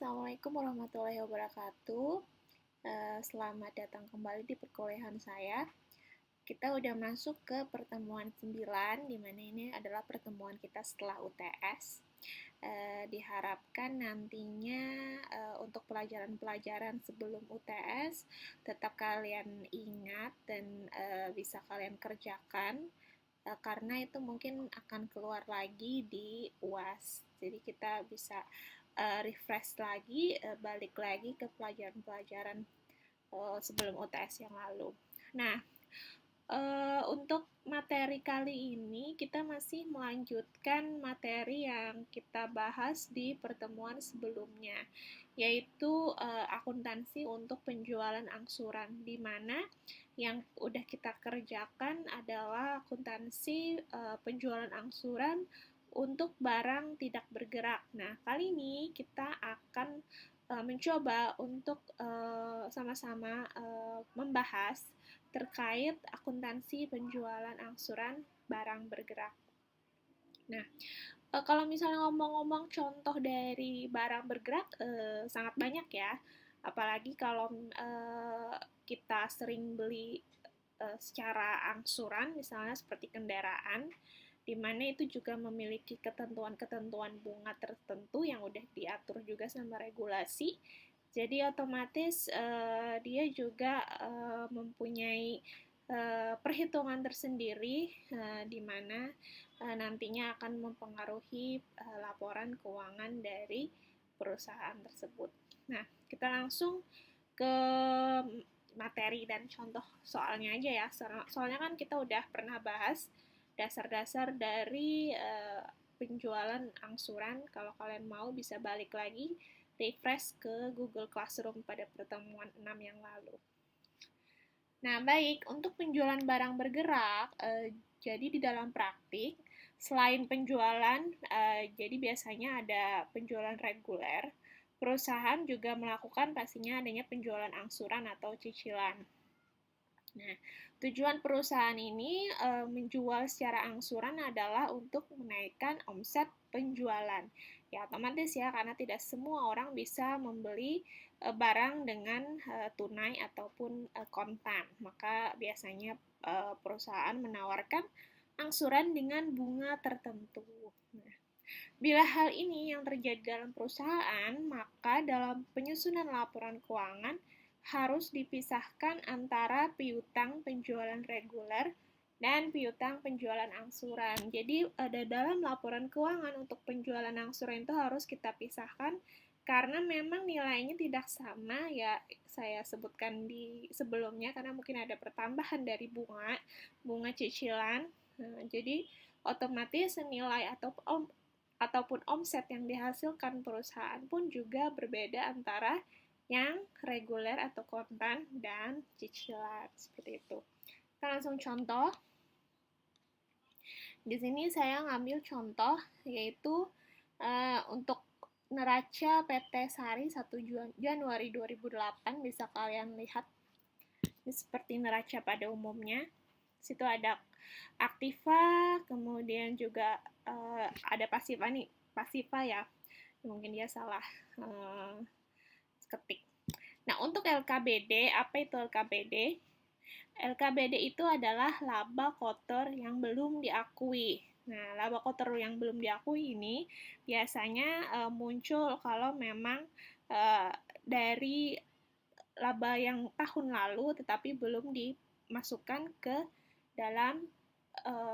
Assalamualaikum warahmatullahi wabarakatuh. Selamat datang kembali di perkuliahan saya. Kita udah masuk ke pertemuan 9, di mana ini adalah pertemuan kita setelah UTS. Diharapkan nantinya untuk pelajaran-pelajaran sebelum UTS tetap kalian ingat dan bisa kalian kerjakan, karena itu mungkin akan keluar lagi di UAS. Jadi kita bisa refresh lagi, balik lagi ke pelajaran-pelajaran sebelum UTS yang lalu. Nah, untuk materi kali ini kita masih melanjutkan materi yang kita bahas di pertemuan sebelumnya, yaitu akuntansi untuk penjualan angsuran, di mana yang udah kita kerjakan adalah akuntansi penjualan angsuran untuk barang tidak bergerak. Nah, kali ini kita akan mencoba untuk sama-sama membahas terkait akuntansi penjualan angsuran barang bergerak. Nah, kalau misalnya ngomong-ngomong contoh dari barang bergerak, sangat banyak ya. Apalagi kalau kita sering beli secara angsuran, misalnya seperti kendaraan, di mana itu juga memiliki ketentuan-ketentuan bunga tertentu yang udah diatur juga sama regulasi. Jadi otomatis dia juga mempunyai perhitungan tersendiri di mana nantinya akan mempengaruhi laporan keuangan dari perusahaan tersebut. Nah, kita langsung ke materi dan contoh soalnya aja ya. Soalnya kan kita udah pernah bahas dasar-dasar dari penjualan angsuran. Kalau kalian mau bisa balik lagi refresh ke Google Classroom pada pertemuan 6 yang lalu. Nah, baik, untuk penjualan barang bergerak, jadi di dalam praktik, selain penjualan, jadi biasanya ada penjualan reguler, perusahaan juga melakukan pastinya adanya penjualan angsuran atau cicilan. Nah, tujuan perusahaan ini menjual secara angsuran adalah untuk menaikkan omset penjualan. Ya, otomatis ya, karena tidak semua orang bisa membeli barang dengan tunai ataupun kontan. Maka biasanya perusahaan menawarkan angsuran dengan bunga tertentu. Nah, bila hal ini yang terjadi dalam perusahaan, maka dalam penyusunan laporan keuangan harus dipisahkan antara piutang penjualan reguler dan piutang penjualan angsuran. Jadi dalam laporan keuangan untuk penjualan angsuran itu harus kita pisahkan karena memang nilainya tidak sama ya, saya sebutkan di sebelumnya karena mungkin ada pertambahan dari bunga cicilan. Nah, jadi otomatis nilai ataupun omset yang dihasilkan perusahaan pun juga berbeda antara yang reguler atau kontan dan cicilan, seperti itu. Kita langsung contoh. Di sini saya ngambil contoh yaitu untuk neraca PT Sari 1 Januari 2008, bisa kalian lihat. Ini seperti neraca pada umumnya. Situ ada aktiva, kemudian juga ada pasiva nih, pasiva ya. Mungkin dia salah ketik. Nah, untuk LKBD, apa itu LKBD? LKBD itu adalah laba kotor yang belum diakui. Nah, laba kotor yang belum diakui ini biasanya muncul kalau memang dari laba yang tahun lalu tetapi belum dimasukkan ke dalam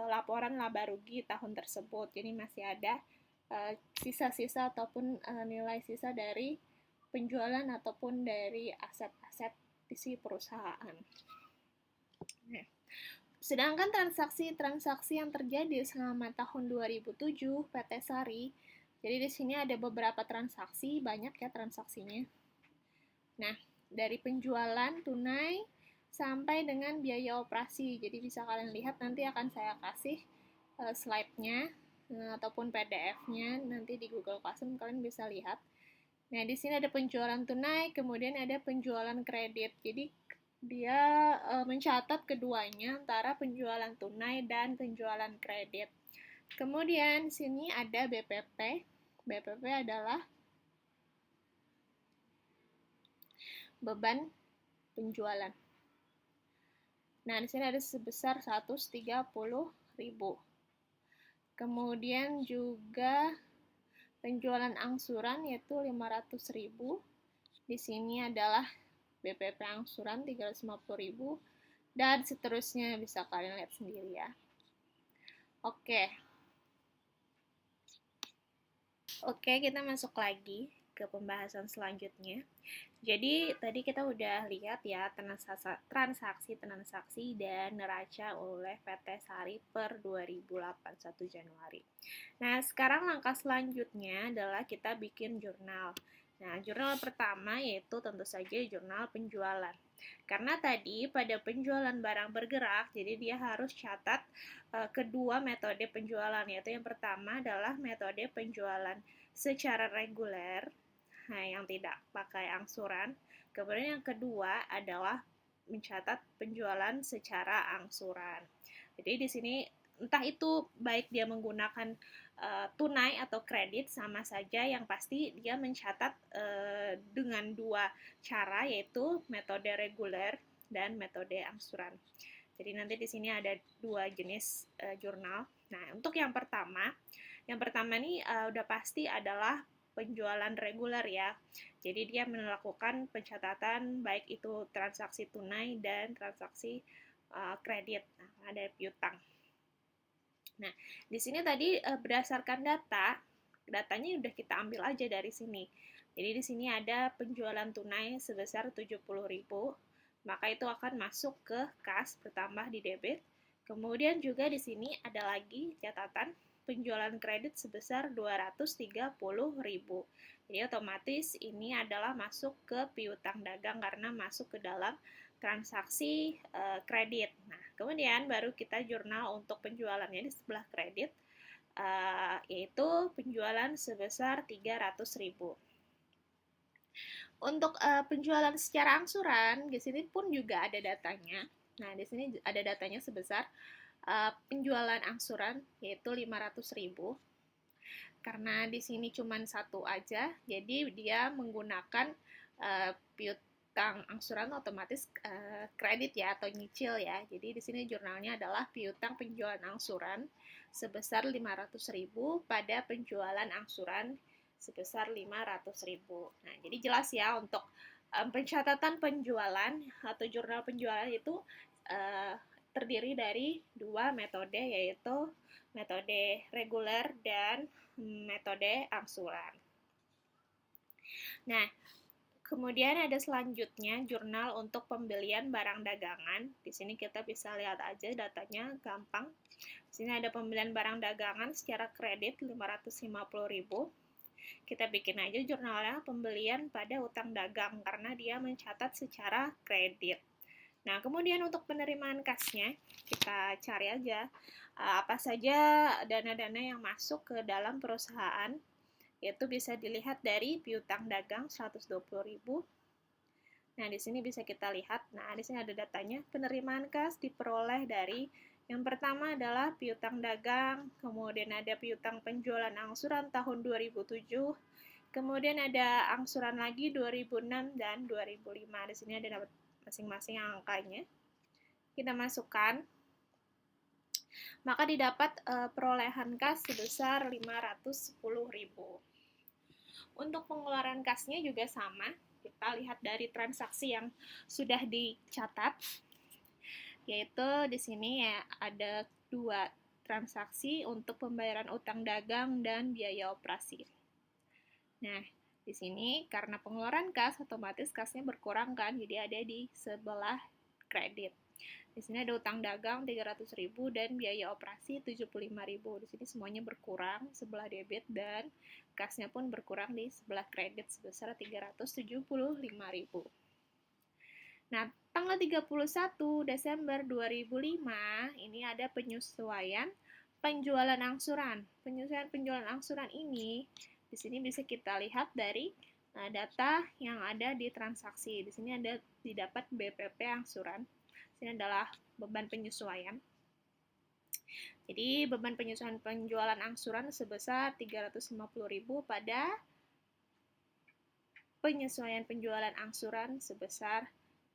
laporan laba rugi tahun tersebut. Jadi masih ada sisa-sisa ataupun nilai sisa dari penjualan ataupun dari aset-aset di si perusahaan. Nah, sedangkan transaksi-transaksi yang terjadi selama tahun 2007 PT Sari, jadi di sini ada beberapa transaksi, banyak ya transaksinya. Nah, dari penjualan tunai sampai dengan biaya operasi. Jadi bisa kalian lihat, nanti akan saya kasih slide-nya ataupun PDF-nya nanti di Google Classroom, kalian bisa lihat. Nah, di sini ada penjualan tunai, kemudian ada penjualan kredit. Jadi dia mencatat keduanya antara penjualan tunai dan penjualan kredit. Kemudian sini ada BPP. BPP adalah beban penjualan. Nah, di sini ada sebesar 130.000. Kemudian juga penjualan angsuran yaitu 500.000. Di sini adalah BPP angsuran 350.000 dan seterusnya, bisa kalian lihat sendiri ya. Oke. Oke, kita masuk lagi ke pembahasan selanjutnya. Jadi tadi kita udah lihat ya transaksi dan neraca oleh PT Sari per 2008 1 Januari. Nah, sekarang langkah selanjutnya adalah kita bikin jurnal. Nah, jurnal pertama yaitu tentu saja jurnal penjualan. Karena tadi pada penjualan barang bergerak, jadi dia harus catat kedua metode penjualan, yaitu yang pertama adalah metode penjualan secara reguler, nah, yang tidak pakai angsuran. Kemudian yang kedua adalah mencatat penjualan secara angsuran. Jadi di sini entah itu baik dia menggunakan tunai atau kredit, sama saja, yang pasti dia mencatat dengan dua cara, yaitu metode reguler dan metode angsuran. Jadi nanti di sini ada dua jenis jurnal. Nah, untuk yang pertama nih udah pasti adalah penjualan reguler ya. Jadi dia melakukan pencatatan baik itu transaksi tunai dan transaksi kredit. Nah, ada piutang. Nah, di sini tadi berdasarkan datanya udah kita ambil aja dari sini. Jadi di sini ada penjualan tunai sebesar 70.000, maka itu akan masuk ke kas bertambah di debit. Kemudian juga di sini ada lagi catatan penjualan kredit sebesar 230.000. Jadi otomatis ini adalah masuk ke piutang dagang karena masuk ke dalam transaksi kredit. Nah, kemudian baru kita jurnal untuk penjualannya di sebelah kredit, yaitu penjualan sebesar 300.000. Untuk penjualan secara angsuran, di sini pun juga ada datanya. Nah, di sini ada datanya sebesar penjualan angsuran yaitu 500.000. Karena di sini cuma satu aja, jadi dia menggunakan piutang angsuran otomatis kredit ya atau nyicil ya. Jadi di sini jurnalnya adalah piutang penjualan angsuran sebesar 500.000 pada penjualan angsuran sebesar 500.000. Nah, jadi jelas ya untuk pencatatan penjualan atau jurnal penjualan itu terdiri dari dua metode, yaitu metode reguler dan metode angsuran. Nah, kemudian ada selanjutnya jurnal untuk pembelian barang dagangan. Di sini kita bisa lihat aja datanya gampang. Di sini ada pembelian barang dagangan secara kredit 550.000. Kita bikin aja jurnalnya pembelian pada utang dagang karena dia mencatat secara kredit. Nah, kemudian untuk penerimaan kasnya, kita cari aja apa saja dana-dana yang masuk ke dalam perusahaan, yaitu bisa dilihat dari piutang dagang 120.000. Nah, di sini bisa kita lihat. Nah, di sini ada datanya. Penerimaan kas diperoleh dari yang pertama adalah piutang dagang, kemudian ada piutang penjualan angsuran tahun 2007, kemudian ada angsuran lagi 2006 dan 2005. Di sini ada masing-masing angkanya. Kita masukkan, maka didapat perolehan kas sebesar 510.000. Untuk pengeluaran kasnya juga sama. Kita lihat dari transaksi yang sudah dicatat, yaitu di sini ya ada dua transaksi untuk pembayaran utang dagang dan biaya operasi. Nah, di sini karena pengeluaran kas, otomatis kasnya berkurang kan, jadi ada di sebelah kredit. Di sini ada utang dagang 300.000 dan biaya operasi 75.000. Di sini semuanya berkurang sebelah debit dan kasnya pun berkurang di sebelah kredit sebesar 375.000. Nah, tanggal 31 Desember 2005 ini ada penyesuaian penjualan angsuran. Penyesuaian penjualan angsuran ini di sini bisa kita lihat dari data yang ada di transaksi. Di sini ada didapat BPP angsuran. Di sini adalah beban penyesuaian. Jadi beban penyesuaian penjualan angsuran sebesar 350.000 pada penyesuaian penjualan angsuran sebesar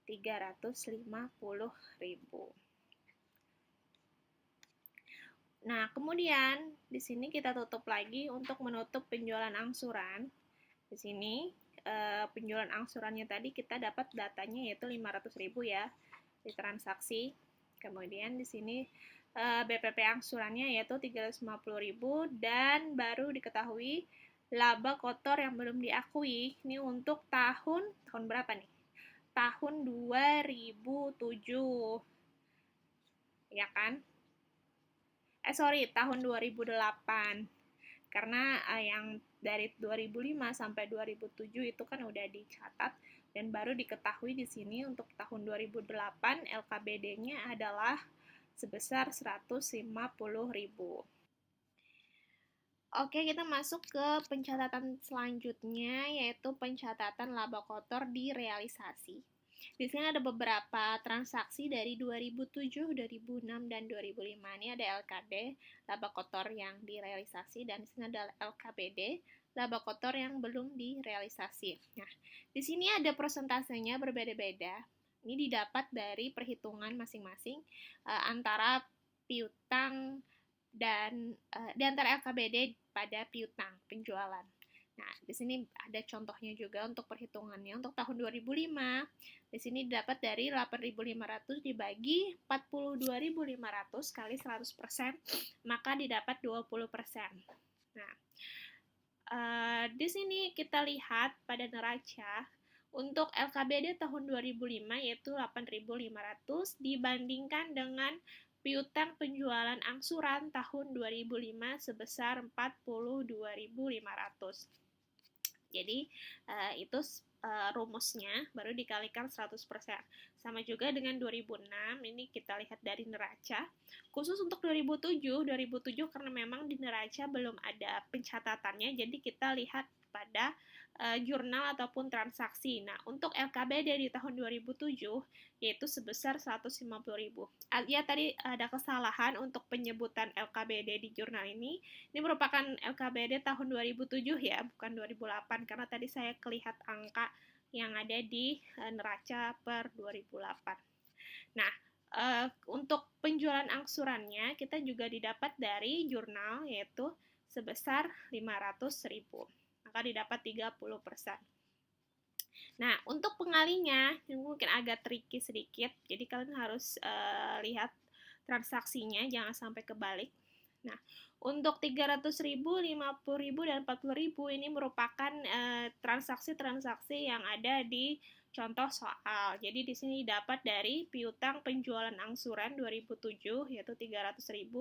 350.000. Nah, kemudian di sini kita tutup lagi untuk menutup penjualan angsuran. Di sini penjualan angsurannya tadi kita dapat datanya yaitu 500.000 ya di transaksi. Kemudian di sini BPP angsurannya yaitu 350.000 dan baru diketahui laba kotor yang belum diakui ini untuk tahun berapa nih? Tahun 2007. Ya kan? Tahun 2008. Karena yang dari 2005 sampai 2007 itu kan udah dicatat dan baru diketahui di sini untuk tahun 2008 LKBD-nya adalah sebesar 150.000. Oke, kita masuk ke pencatatan selanjutnya yaitu pencatatan laba kotor di realisasi. Di sini ada beberapa transaksi dari 2007, 2006, dan 2005. Ini ada LKB, laba kotor yang direalisasi, dan di sini ada LKBD, laba kotor yang belum direalisasi. Nah, di sini ada persentasenya berbeda-beda. Ini didapat dari perhitungan masing-masing antara piutang dan di antara LKBD pada piutang penjualan. Nah, di sini ada contohnya juga untuk perhitungannya. Untuk tahun 2005, di sini dapat dari 8.500 dibagi 42.500 kali 100%, maka didapat 20%. Nah, di sini kita lihat pada neraca, untuk LKBD tahun 2005 yaitu 8.500 dibandingkan dengan piutang penjualan angsuran tahun 2005 sebesar 42.500. Jadi itu rumusnya baru dikalikan 100%. Sama juga dengan 2006, ini kita lihat dari neraca. Khusus untuk 2007 karena memang di neraca belum ada pencatatannya, jadi kita lihat pada jurnal ataupun transaksi. Nah, untuk LKBD di tahun 2007 yaitu sebesar 150.000. Ya, tadi ada kesalahan untuk penyebutan LKBD di jurnal ini. Ini merupakan LKBD tahun 2007 ya, bukan 2008 karena tadi saya kelihat angka yang ada di neraca per 2008. Nah, untuk penjualan angsurannya kita juga didapat dari jurnal yaitu sebesar 500.000. Maka didapat 30%. Nah, untuk pengalinya ini mungkin agak tricky sedikit. Jadi kalian harus lihat transaksinya, jangan sampai kebalik. Nah, untuk 300.000, 50.000, dan 40.000 ini merupakan transaksi-transaksi yang ada di contoh soal. Jadi di sini dapat dari piutang penjualan angsuran 2007 yaitu 300.000,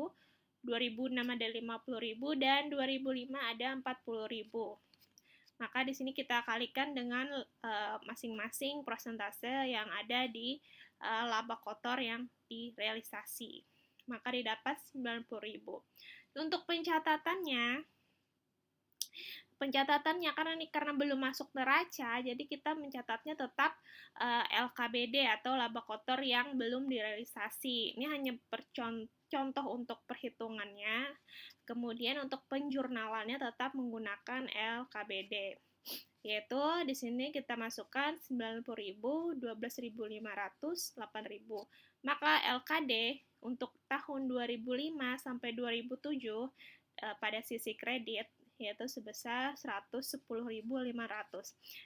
2006 ada 50.000 dan 2005 ada 40.000. Maka di sini kita kalikan dengan masing-masing persentase yang ada di laba kotor yang direalisasi. Maka didapat 90.000. Untuk pencatatannya karena belum masuk neraca, jadi kita mencatatnya tetap LKBD atau laba kotor yang belum direalisasi. Ini hanya contoh untuk perhitungannya. Kemudian untuk penjurnalannya tetap menggunakan LKBD. Yaitu di sini kita masukkan 90.000, 12.500, 8.000. Maka LKD untuk tahun 2005 sampai 2007 pada sisi kredit yaitu sebesar 110.500.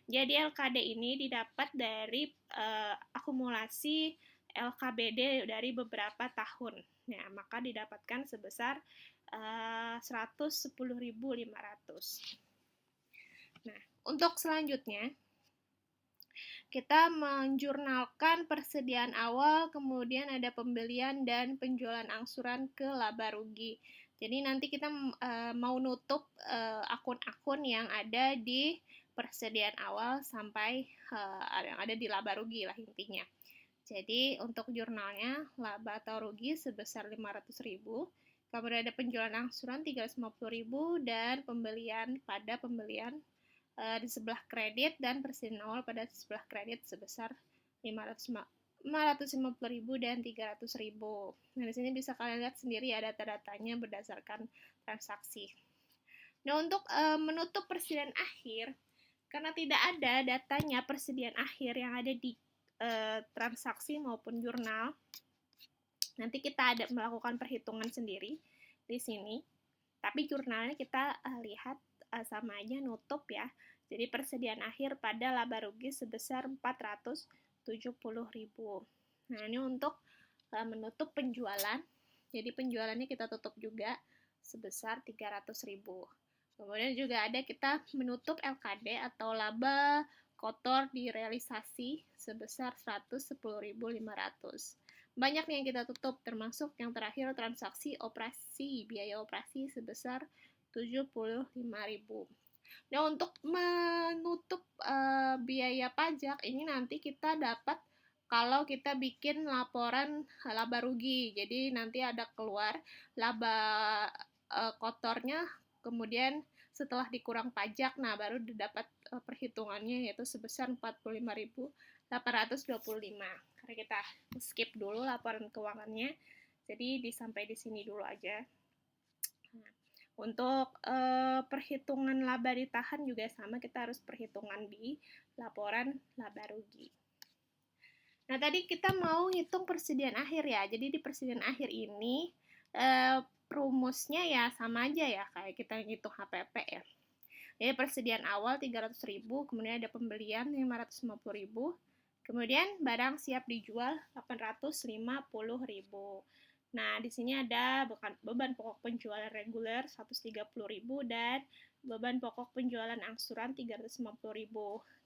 Jadi LKD ini didapat dari akumulasi LKBD dari beberapa tahun. Nah, maka didapatkan sebesar 110.500. Nah, untuk selanjutnya kita menjurnalkan persediaan awal, kemudian ada pembelian dan penjualan angsuran ke laba rugi. Jadi nanti kita mau nutup akun-akun yang ada di persediaan awal sampai yang ada di laba rugi lah intinya. Jadi untuk jurnalnya laba atau rugi sebesar 500.000, kemudian ada penjualan angsuran 350.000 dan pembelian di sebelah kredit dan persediaan awal pada sebelah kredit sebesar 550.000 dan 300.000. Nah, di sini bisa kalian lihat sendiri ya data-datanya berdasarkan transaksi. Nah, untuk menutup persediaan akhir, karena tidak ada datanya persediaan akhir yang ada di transaksi maupun jurnal. Nanti kita ada melakukan perhitungan sendiri di sini. Tapi jurnalnya kita lihat sama aja nutup ya. Jadi persediaan akhir pada laba rugi sebesar 470.000. Nah, ini untuk menutup penjualan. Jadi penjualannya kita tutup juga sebesar 300.000. Kemudian juga ada kita menutup LKD atau laba kotor di realisasi sebesar 110.500. Banyak nih yang kita tutup, termasuk yang terakhir transaksi operasi, biaya operasi sebesar 75.000. Nah, untuk menutup biaya pajak ini nanti kita dapat kalau kita bikin laporan laba rugi. Jadi nanti ada keluar laba kotornya, kemudian setelah dikurang pajak, nah baru didapat perhitungannya yaitu sebesar 45.825. Karena kita skip dulu laporan keuangannya, jadi sampai di sini dulu aja. Nah, untuk perhitungan laba ditahan juga sama, kita harus perhitungan di laporan laba rugi. Nah, tadi kita mau hitung persediaan akhir ya. Jadi di persediaan akhir ini rumusnya ya sama aja ya kayak kita ngitung HPP ya. Jadi persediaan awal 300.000, kemudian ada pembelian 550.000, kemudian barang siap dijual 850.000. Nah, di sini ada beban pokok penjualan reguler 130.000 dan beban pokok penjualan angsuran 350.000.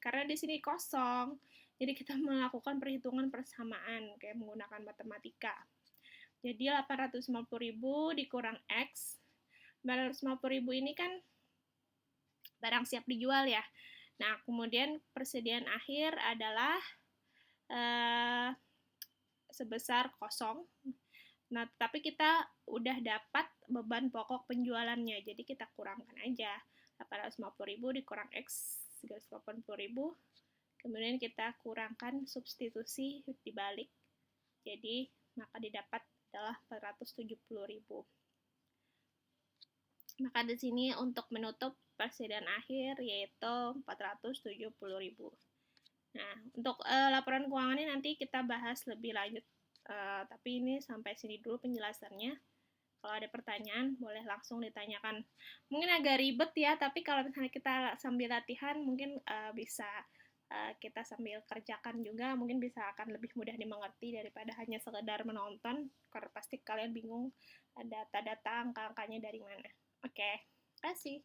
Karena di sini kosong, jadi kita melakukan perhitungan persamaan kayak menggunakan matematika. Jadi 850.000 dikurang X. 850.000 ini kan barang siap dijual ya. Nah, kemudian persediaan akhir adalah sebesar kosong. Nah, tapi kita udah dapat beban pokok penjualannya, jadi kita kurangkan aja. 850.000 dikurang X 380.000, kemudian kita kurangkan substitusi dibalik, jadi maka didapat adalah 470.000. Maka di sini untuk menutup persediaan akhir yaitu 470.000. Nah, untuk laporan keuangannya nanti kita bahas lebih lanjut, tapi ini sampai sini dulu penjelasannya. Kalau ada pertanyaan boleh langsung ditanyakan. Mungkin agak ribet ya, tapi kalau misalnya kita sambil latihan mungkin bisa kita sambil kerjakan juga, mungkin bisa akan lebih mudah dimengerti daripada hanya sekedar menonton, karena pasti kalian bingung data-data angka-angkanya dari mana. Oke, kasih.